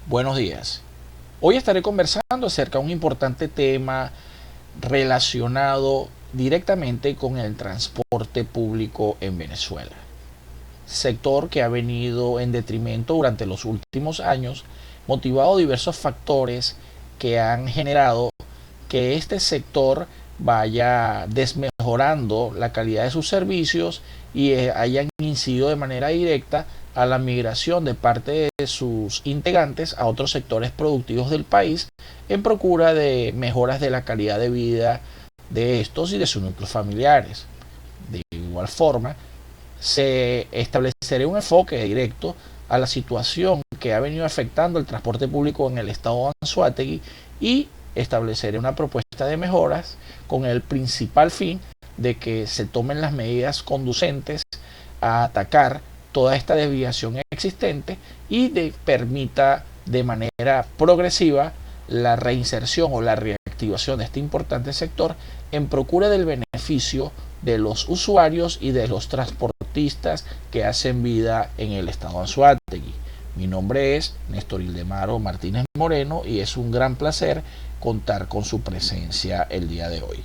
Buenos días. Hoy estaré conversando acerca de un importante tema relacionado directamente con el transporte público en Venezuela. Sector que ha venido en detrimento durante los últimos años, motivado diversos factores que han generado que este sector vaya desmejorando la calidad de sus servicios y hayan incidido de manera directa a la migración de parte de sus integrantes a otros sectores productivos del país en procura de mejoras de la calidad de vida de estos y de sus núcleos familiares. De igual forma, se establecerá un enfoque directo a la situación que ha venido afectando el transporte público en el estado de Anzoátegui y estableceré una propuesta de mejoras con el principal fin de que se tomen las medidas conducentes a atacar toda esta desviación existente y permita de manera progresiva la reinserción o la reactivación de este importante sector en procura del beneficio de los usuarios y de los transportistas que hacen vida en el estado de Anzoátegui. Mi nombre es Néstor Ildemaro Martínez Moreno y es un gran placer contar con su presencia el día de hoy.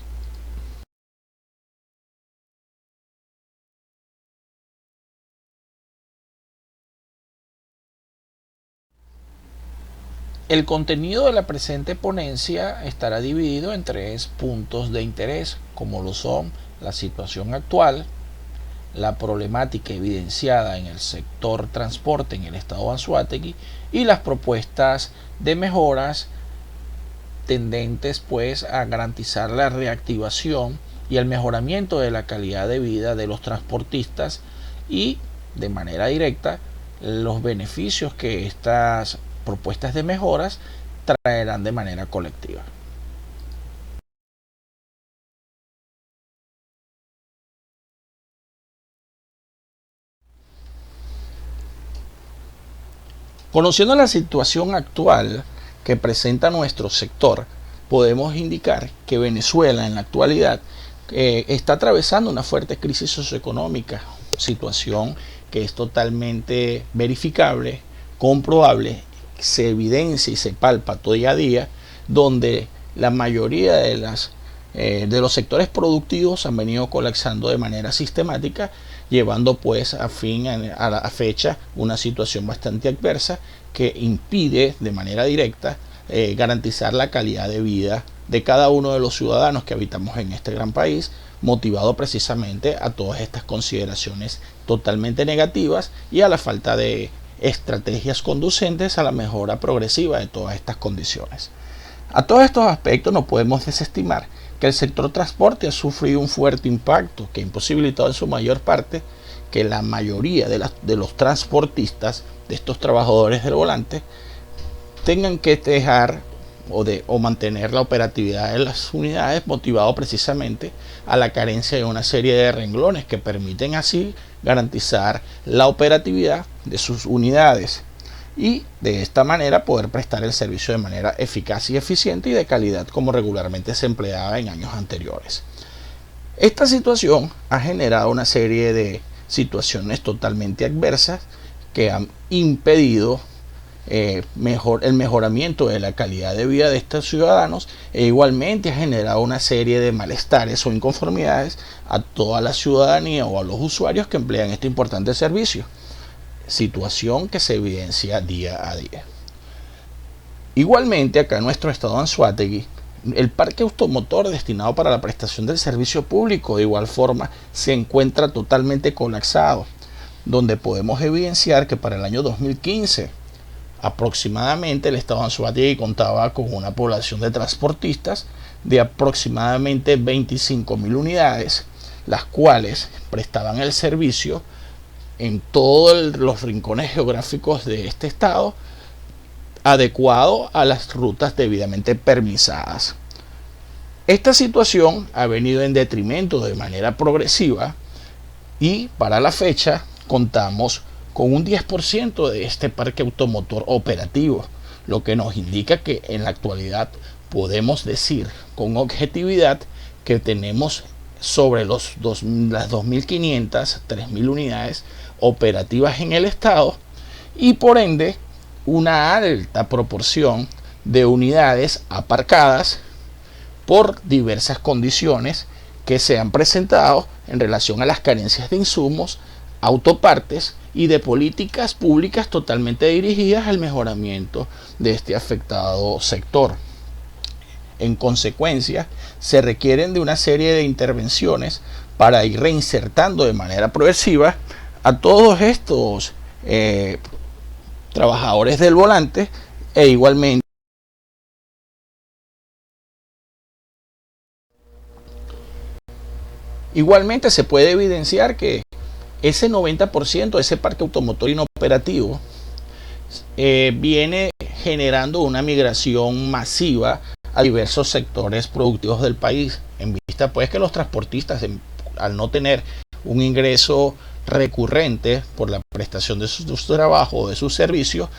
El contenido de la presente ponencia estará dividido en tres puntos de interés, como lo son la situación actual, la problemática evidenciada en el sector transporte en el estado de Anzoátegui y las propuestas de mejoras tendentes pues a garantizar la reactivación y el mejoramiento de la calidad de vida de los transportistas y de manera directa los beneficios que estas propuestas de mejoras traerán de manera colectiva. Conociendo la situación actual que presenta nuestro sector, podemos indicar que Venezuela en la actualidad está atravesando una fuerte crisis socioeconómica, situación que es totalmente verificable, comprobable, se evidencia y se palpa día a día, donde la mayoría de los sectores productivos han venido colapsando de manera sistemática, llevando pues a la fecha una situación bastante adversa que impide de manera directa garantizar la calidad de vida de cada uno de los ciudadanos que habitamos en este gran país, motivado precisamente a todas estas consideraciones totalmente negativas y a la falta de estrategias conducentes a la mejora progresiva de todas estas condiciones. A todos estos aspectos no podemos desestimar que el sector transporte ha sufrido un fuerte impacto que ha imposibilitado en su mayor parte que la mayoría de los transportistas, de estos trabajadores del volante, tengan que dejar o mantener la operatividad de las unidades, motivado precisamente a la carencia de una serie de renglones que permiten así garantizar la operatividad de sus unidades y de esta manera poder prestar el servicio de manera eficaz y eficiente y de calidad como regularmente se empleaba en años anteriores. Esta situación ha generado una serie de situaciones totalmente adversas que han impedido el mejoramiento de la calidad de vida de estos ciudadanos e igualmente ha generado una serie de malestares o inconformidades a toda la ciudadanía o a los usuarios que emplean este importante servicio, situación que se evidencia día a día. Igualmente acá en nuestro estado de Anzoátegui, el parque automotor destinado para la prestación del servicio público de igual forma se encuentra totalmente colapsado, donde podemos evidenciar que para el año 2015 aproximadamente el estado de Anzoátegui contaba con una población de transportistas de aproximadamente 25.000 unidades, las cuales prestaban el servicio en todos los rincones geográficos de este estado, adecuado a las rutas debidamente permisadas. Esta situación ha venido en detrimento de manera progresiva y para la fecha contamos con un 10% de este parque automotor operativo, lo que nos indica que en la actualidad podemos decir con objetividad que tenemos sobre las 2.500, 3.000 unidades operativas en el estado y por ende una alta proporción de unidades aparcadas por diversas condiciones que se han presentado en relación a las carencias de insumos, autopartes y de políticas públicas totalmente dirigidas al mejoramiento de este afectado sector. En consecuencia, se requieren de una serie de intervenciones para ir reinsertando de manera progresiva a todos estos trabajadores del volante e igualmente se puede evidenciar que ese 90% de ese parque automotor inoperativo viene generando una migración masiva a diversos sectores productivos del país, en vista pues que los transportistas, al no tener un ingreso recurrente por la prestación de su trabajo o de sus servicios,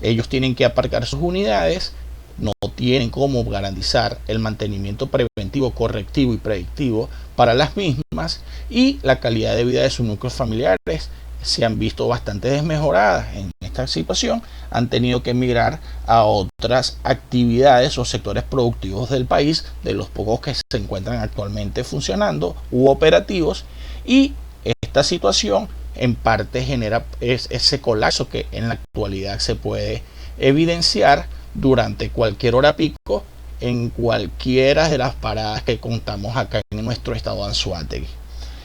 ellos tienen que aparcar sus unidades, no tienen cómo garantizar el mantenimiento preventivo, correctivo y predictivo para las mismas, y la calidad de vida de sus núcleos familiares se han visto bastante desmejoradas. En esta situación han tenido que emigrar a otras actividades o sectores productivos del país, de los pocos que se encuentran actualmente funcionando u operativos, y esta situación en parte genera ese colapso que en la actualidad se puede evidenciar durante cualquier hora pico en cualquiera de las paradas que contamos acá en nuestro estado de Anzoátegui.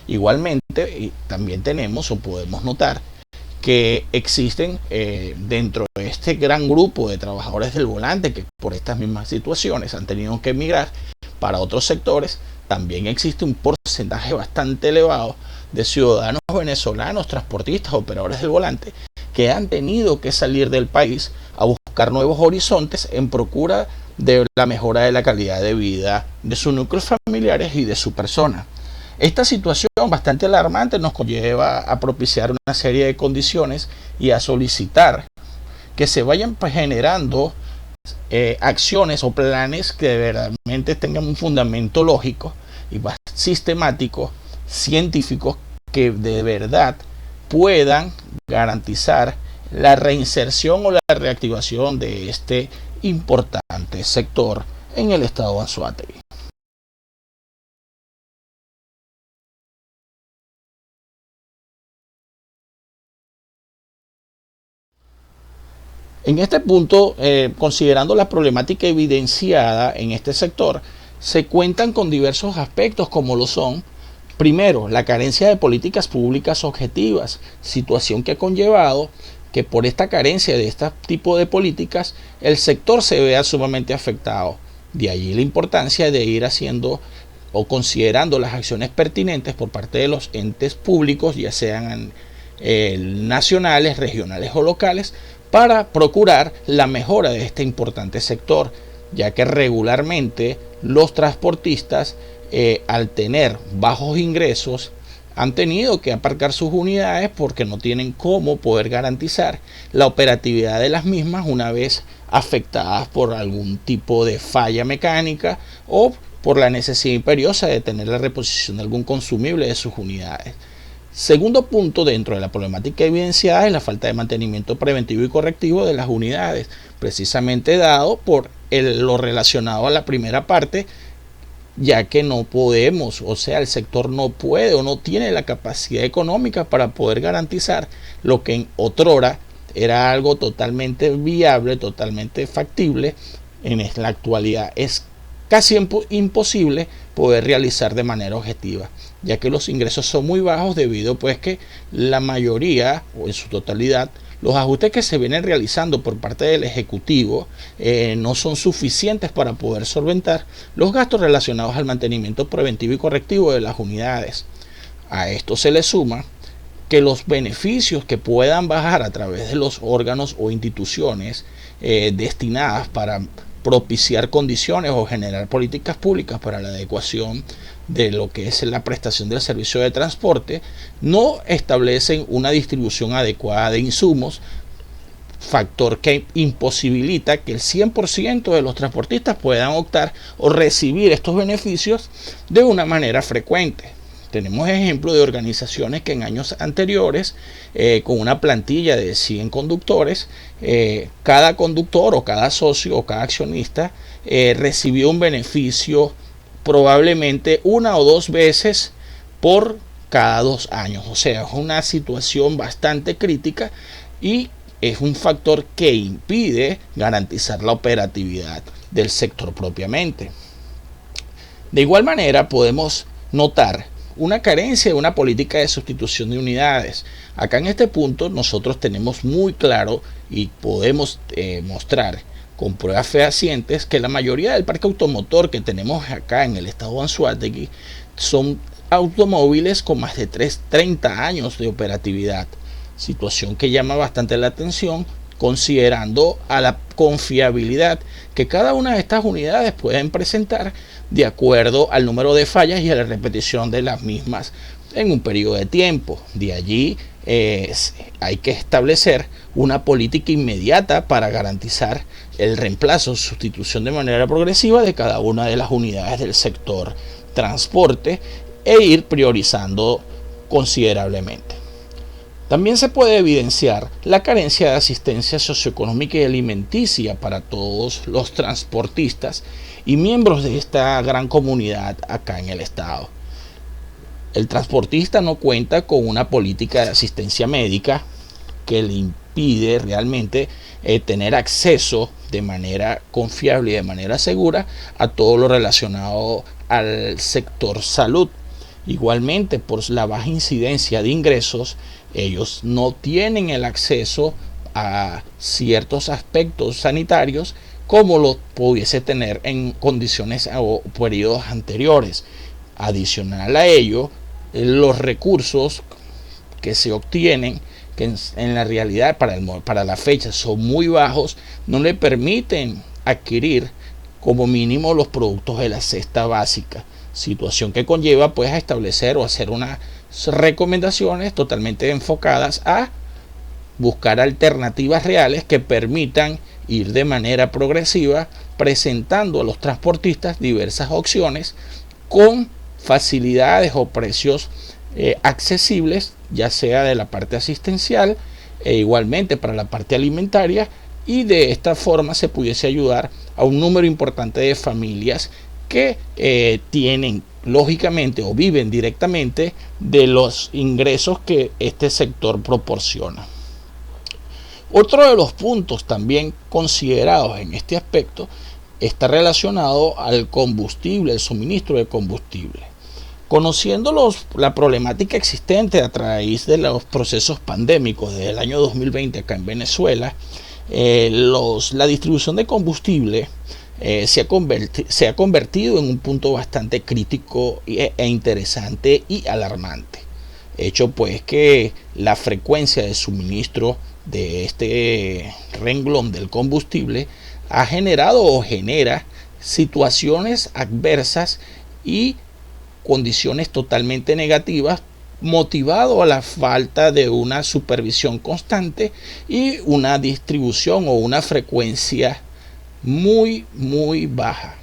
Igualmente, también tenemos o podemos notar que existen dentro de este gran grupo de trabajadores del volante que por estas mismas situaciones han tenido que emigrar para otros sectores. También existe un porcentaje bastante elevado de ciudadanos venezolanos, transportistas, operadores del volante, que han tenido que salir del país a buscar nuevos horizontes en procura de la mejora de la calidad de vida de sus núcleos familiares y de su persona. Esta situación bastante alarmante nos conlleva a propiciar una serie de condiciones y a solicitar que se vayan generando acciones o planes que verdaderamente tengan un fundamento lógico y sistemático, científicos, que de verdad puedan garantizar la reinserción o la reactivación de este importante sector en el estado de Anzoátegui. En este punto, considerando la problemática evidenciada en este sector, se cuentan con diversos aspectos como lo son: primero, la carencia de políticas públicas objetivas, situación que ha conllevado que por esta carencia de este tipo de políticas el sector se vea sumamente afectado. De allí la importancia de ir haciendo o considerando las acciones pertinentes por parte de los entes públicos, ya sean nacionales, regionales o locales, para procurar la mejora de este importante sector, ya que regularmente los transportistas, al tener bajos ingresos, han tenido que aparcar sus unidades porque no tienen cómo poder garantizar la operatividad de las mismas una vez afectadas por algún tipo de falla mecánica o por la necesidad imperiosa de tener la reposición de algún consumible de sus unidades. Segundo punto dentro de la problemática evidenciada es la falta de mantenimiento preventivo y correctivo de las unidades, precisamente dado por lo relacionado a la primera parte, ya que no podemos, o sea, el sector no puede o no tiene la capacidad económica para poder garantizar lo que en otrora era algo totalmente viable, totalmente factible. En la actualidad es casi imposible poder realizar de manera objetiva, ya que los ingresos son muy bajos debido pues que la mayoría o en su totalidad los ajustes que se vienen realizando por parte del Ejecutivo no son suficientes para poder solventar los gastos relacionados al mantenimiento preventivo y correctivo de las unidades. A esto se le suma que los beneficios que puedan bajar a través de los órganos o instituciones destinadas para propiciar condiciones o generar políticas públicas para la adecuación de lo que es la prestación del servicio de transporte, no establecen una distribución adecuada de insumos, factor que imposibilita que el 100% de los transportistas puedan optar o recibir estos beneficios de una manera frecuente. Tenemos ejemplos de organizaciones que en años anteriores, con una plantilla de 100 conductores, cada conductor o cada socio o cada accionista recibió un beneficio probablemente una o dos veces por cada 2 años. O sea, es una situación bastante crítica y es un factor que impide garantizar la operatividad del sector propiamente. De igual manera, podemos notar una carencia de una política de sustitución de unidades. Acá en este punto nosotros tenemos muy claro y podemos mostrar con pruebas fehacientes que la mayoría del parque automotor que tenemos acá en el estado de Anzoátegui son automóviles con más de 30 años de operatividad, situación que llama bastante la atención considerando a la confiabilidad que cada una de estas unidades pueden presentar de acuerdo al número de fallas y a la repetición de las mismas en un periodo de tiempo. De allí hay que establecer una política inmediata para garantizar el reemplazo o sustitución de manera progresiva de cada una de las unidades del sector transporte e ir priorizando considerablemente. También se puede evidenciar la carencia de asistencia socioeconómica y alimenticia para todos los transportistas y miembros de esta gran comunidad acá en el estado. El transportista no cuenta con una política de asistencia médica que le impide realmente tener acceso de manera confiable y de manera segura a todo lo relacionado al sector salud. Igualmente, por la baja incidencia de ingresos, ellos no tienen el acceso a ciertos aspectos sanitarios como lo pudiese tener en condiciones o periodos anteriores. Adicional a ello, los recursos que se obtienen, que en la realidad para la fecha son muy bajos, no le permiten adquirir como mínimo los productos de la cesta básica, situación que conlleva pues a establecer o hacer unas recomendaciones totalmente enfocadas a buscar alternativas reales que permitan ir de manera progresiva presentando a los transportistas diversas opciones con facilidades o precios accesibles, ya sea de la parte asistencial e igualmente para la parte alimentaria, y de esta forma se pudiese ayudar a un número importante de familias que tienen lógicamente o viven directamente de los ingresos que este sector proporciona. Otro de los puntos también considerados en este aspecto está relacionado al combustible, el suministro de combustible. Conociendo la problemática existente a través de los procesos pandémicos desde el año 2020 acá en Venezuela, la distribución de combustible se ha convertido en un punto bastante crítico e interesante y alarmante. Hecho pues que la frecuencia de suministro de este renglón del combustible ha generado o genera situaciones adversas y condiciones totalmente negativas, motivado a la falta de una supervisión constante y una distribución o una frecuencia muy baja.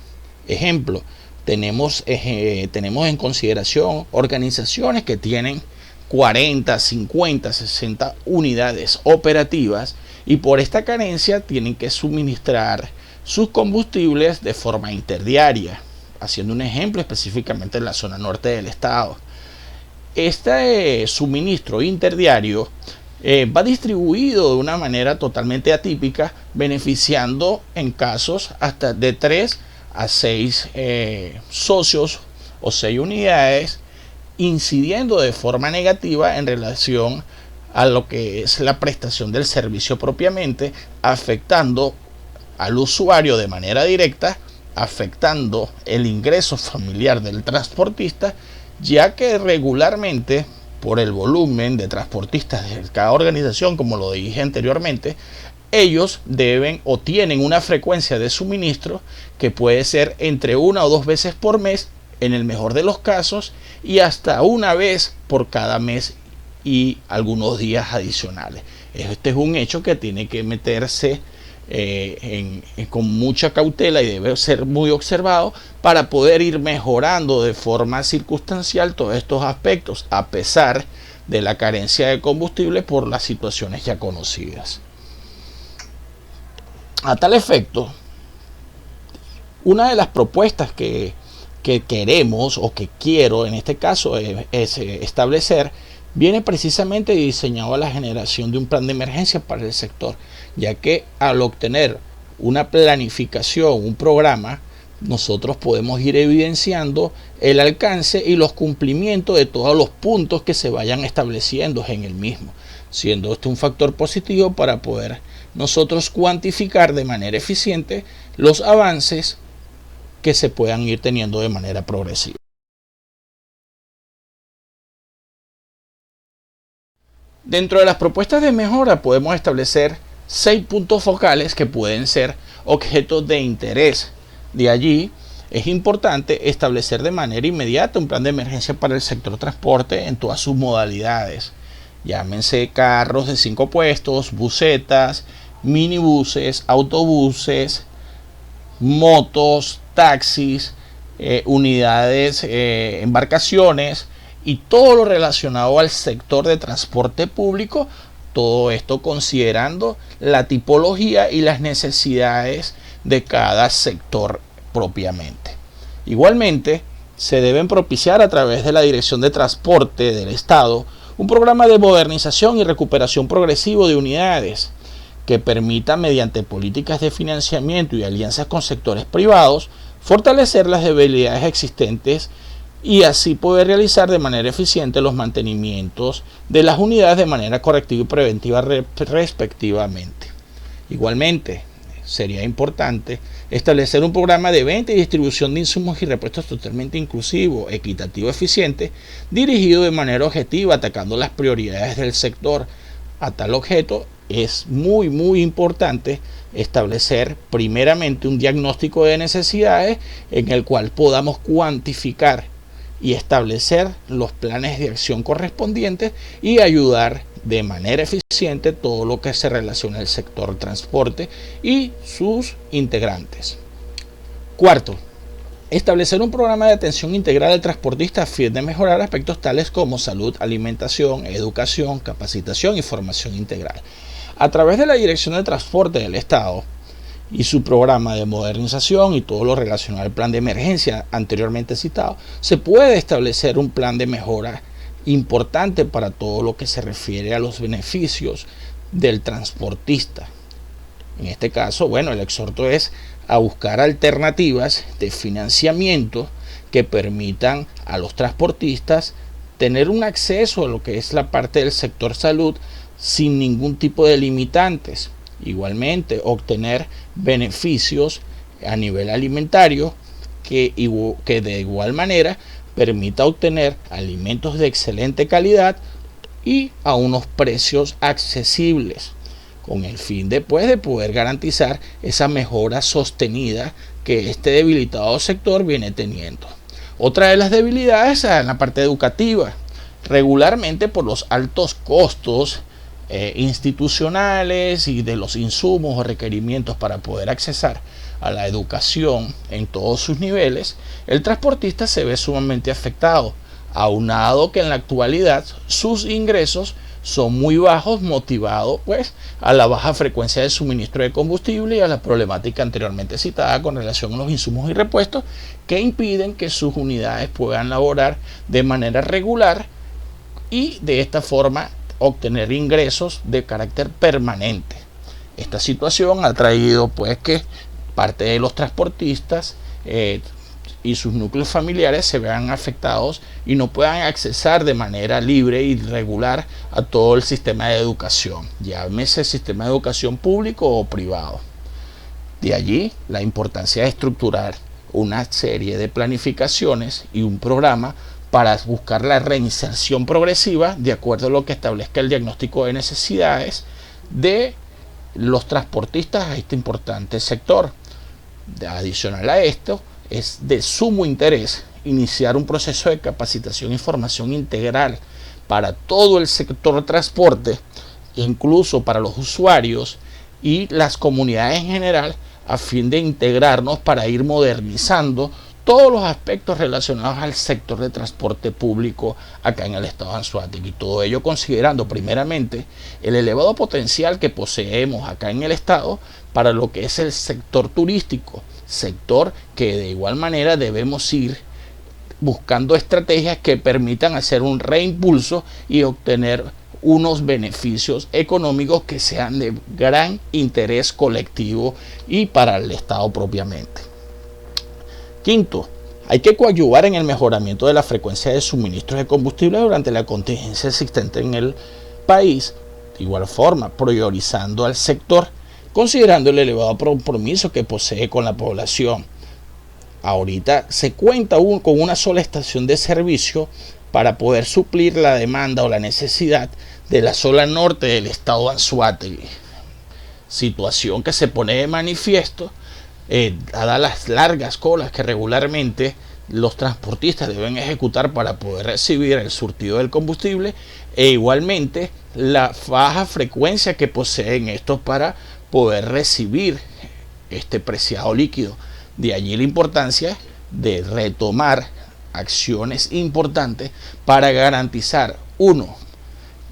Ejemplo, tenemos en consideración organizaciones que tienen 40, 50, 60 unidades operativas y por esta carencia tienen que suministrar sus combustibles de forma interdiaria, haciendo un ejemplo específicamente en la zona norte del estado. Este suministro interdiario va distribuido de una manera totalmente atípica, beneficiando en casos hasta de 3 a 6 socios o 6 unidades, incidiendo de forma negativa en relación a lo que es la prestación del servicio propiamente, afectando al usuario de manera directa, afectando el ingreso familiar del transportista, ya que regularmente por el volumen de transportistas de cada organización, como lo dije anteriormente, ellos deben o tienen una frecuencia de suministro que puede ser entre 1 o 2 veces por mes en el mejor de los casos y hasta una vez por cada mes y algunos días adicionales. Este es un hecho que tiene que meterse con mucha cautela y debe ser muy observado para poder ir mejorando de forma circunstancial todos estos aspectos, a pesar de la carencia de combustible por las situaciones ya conocidas. A tal efecto, una de las propuestas que queremos o que quiero en este caso es establecer viene precisamente diseñado a la generación de un plan de emergencia para el sector, ya que al obtener una planificación, un programa, nosotros podemos ir evidenciando el alcance y los cumplimientos de todos los puntos que se vayan estableciendo en el mismo, siendo esto un factor positivo para poder nosotros cuantificar de manera eficiente los avances que se puedan ir teniendo de manera progresiva. Dentro de las propuestas de mejora podemos establecer 6 puntos focales que pueden ser objetos de interés. De allí es importante establecer de manera inmediata un plan de emergencia para el sector transporte en todas sus modalidades. Llámense carros de 5 puestos, busetas, minibuses, autobuses, motos, taxis, unidades, embarcaciones y todo lo relacionado al sector de transporte público, todo esto considerando la tipología y las necesidades de cada sector propiamente. Igualmente, se deben propiciar a través de la Dirección de Transporte del Estado un programa de modernización y recuperación progresivo de unidades que permita, mediante políticas de financiamiento y alianzas con sectores privados, fortalecer las debilidades existentes y así poder realizar de manera eficiente los mantenimientos de las unidades de manera correctiva y preventiva respectivamente. Igualmente, sería importante establecer un programa de venta y distribución de insumos y repuestos totalmente inclusivo, equitativo, eficiente, dirigido de manera objetiva, atacando las prioridades del sector. A tal objeto, es muy importante establecer primeramente un diagnóstico de necesidades en el cual podamos cuantificar y establecer los planes de acción correspondientes y ayudar de manera eficiente todo lo que se relaciona al sector transporte y sus integrantes. Cuarto, establecer un programa de atención integral al transportista a fin de mejorar aspectos tales como salud, alimentación, educación, capacitación y formación integral. A través de la Dirección de Transporte del Estado y su programa de modernización y todo lo relacionado al plan de emergencia anteriormente citado, se puede establecer un plan de mejora importante para todo lo que se refiere a los beneficios del transportista. En este caso, bueno, el exhorto es a buscar alternativas de financiamiento que permitan a los transportistas tener un acceso a lo que es la parte del sector salud sin ningún tipo de limitantes. Igualmente, obtener beneficios a nivel alimentario que de igual manera permita obtener alimentos de excelente calidad y a unos precios accesibles, con el fin de poder garantizar esa mejora sostenida que este debilitado sector viene teniendo. Otra de las debilidades es en la parte educativa. Regularmente, por los altos costos institucionales y de los insumos o requerimientos para poder accesar a la educación en todos sus niveles, el transportista se ve sumamente afectado, aunado que en la actualidad sus ingresos son muy bajos, motivados pues a la baja frecuencia de suministro de combustible y a la problemática anteriormente citada con relación a los insumos y repuestos que impiden que sus unidades puedan laborar de manera regular y de esta forma obtener ingresos de carácter permanente. Esta situación ha traído pues que parte de los transportistas y sus núcleos familiares se vean afectados y no puedan accesar de manera libre y regular a todo el sistema de educación, llámese sistema de educación público o privado. De allí la importancia de estructurar una serie de planificaciones y un programa para buscar la reinserción progresiva de acuerdo a lo que establezca el diagnóstico de necesidades de los transportistas a este importante sector. Adicional a esto, es de sumo interés iniciar un proceso de capacitación y formación integral para todo el sector transporte, incluso para los usuarios, y las comunidades en general, a fin de integrarnos para ir modernizando todos los aspectos relacionados al sector de transporte público acá en el estado de Anzoátegui. Y todo ello considerando primeramente el elevado potencial que poseemos acá en el estado para lo que es el sector turístico, sector que de igual manera debemos ir buscando estrategias que permitan hacer un reimpulso y obtener unos beneficios económicos que sean de gran interés colectivo y para el Estado propiamente. Quinto, hay que coadyuvar en el mejoramiento de la frecuencia de suministros de combustible durante la contingencia existente en el país, de igual forma priorizando al sector, considerando el elevado compromiso que posee con la población. Ahorita se cuenta con una sola estación de servicio para poder suplir la demanda o la necesidad de la zona norte del estado de Anzoátegui, situación que se pone de manifiesto dadas las largas colas que regularmente los transportistas deben ejecutar para poder recibir el surtido del combustible, e igualmente la baja frecuencia que poseen estos para poder recibir este preciado líquido. De allí la importancia de retomar acciones importantes para garantizar: 1.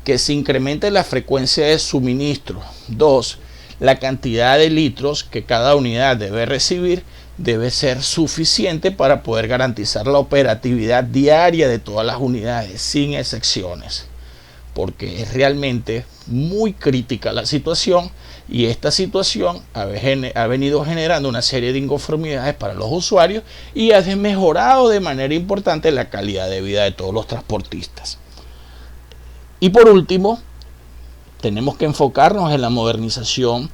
Que se incremente la frecuencia de suministro. 2. La cantidad de litros que cada unidad debe recibir debe ser suficiente para poder garantizar la operatividad diaria de todas las unidades, sin excepciones, porque es realmente muy crítica la situación, y esta situación ha venido generando una serie de inconformidades para los usuarios y ha mejorado de manera importante la calidad de vida de todos los transportistas. Y por último, tenemos que enfocarnos en la modernización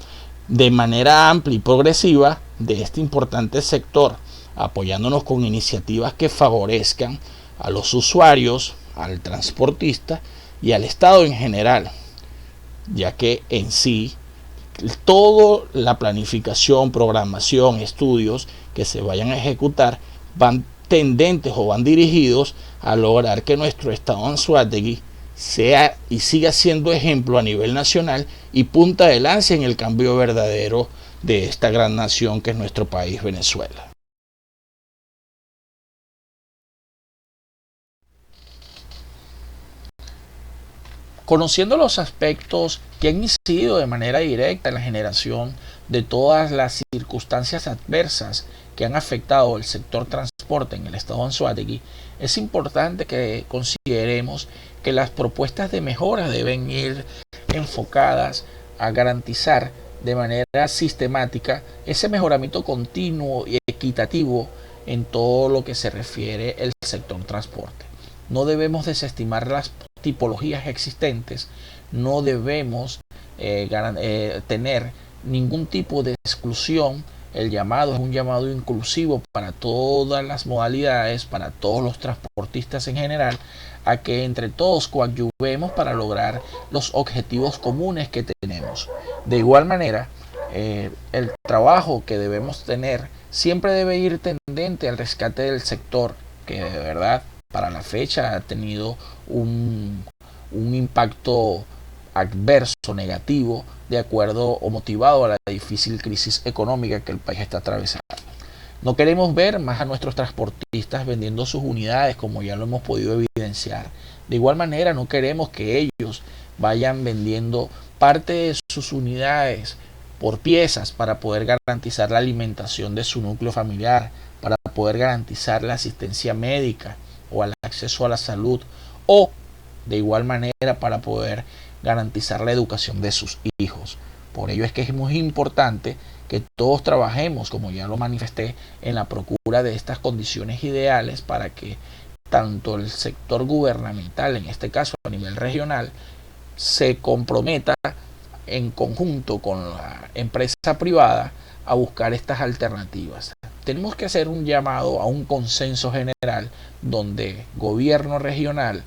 de manera amplia y progresiva de este importante sector, apoyándonos con iniciativas que favorezcan a los usuarios, al transportista y al Estado en general, ya que en sí toda la planificación, programación, estudios que se vayan a ejecutar van tendentes o van dirigidos a lograr que nuestro estado de Anzoátegui sea y siga siendo ejemplo a nivel nacional y punta de lanza en el cambio verdadero de esta gran nación que es nuestro país, Venezuela. Conociendo los aspectos que han incidido de manera directa en la generación de todas las circunstancias adversas que han afectado el sector transporte en el estado de Anzoátegui, es importante que consideremos que las propuestas de mejora deben ir enfocadas a garantizar de manera sistemática ese mejoramiento continuo y equitativo en todo lo que se refiere al sector transporte. No debemos desestimar las tipologías existentes, no debemos tener ningún tipo de exclusión. El llamado es un llamado inclusivo para todas las modalidades, para todos los transportistas en general, a que entre todos coadyuvemos para lograr los objetivos comunes que tenemos. De igual manera, el trabajo que debemos tener siempre debe ir tendente al rescate del sector, que de verdad para la fecha ha tenido un impacto adverso, negativo, de acuerdo o motivado a la difícil crisis económica que el país está atravesando. No queremos ver más a nuestros transportistas vendiendo sus unidades, como ya lo hemos podido evidenciar. De igual manera, no queremos que ellos vayan vendiendo parte de sus unidades por piezas para poder garantizar la alimentación de su núcleo familiar, para poder garantizar la asistencia médica o el acceso a la salud, o de igual manera para poder garantizar la educación de sus hijos. Por ello es que es muy importante que todos trabajemos, como ya lo manifesté, en la procura de estas condiciones ideales para que tanto el sector gubernamental, en este caso a nivel regional, se comprometa en conjunto con la empresa privada a buscar estas alternativas. Tenemos que hacer un llamado a un consenso general donde gobierno regional,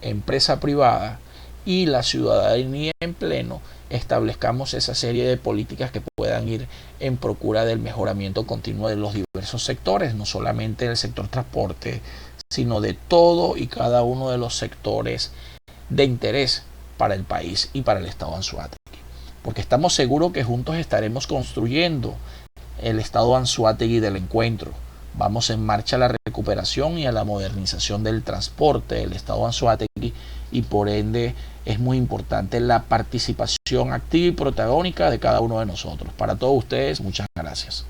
empresa privada y la ciudadanía en pleno establezcamos esa serie de políticas que puedan ir en procura del mejoramiento continuo de los diversos sectores, no solamente del sector transporte, sino de todo y cada uno de los sectores de interés para el país y para el estado de Anzoátegui. porque estamos seguros que juntos estaremos construyendo el estado Anzoátegui del encuentro. Vamos en marcha a la recuperación y a la modernización del transporte del estado Anzoátegui, y por ende es muy importante la participación activa y protagónica de cada uno de nosotros. Para todos ustedes, muchas gracias.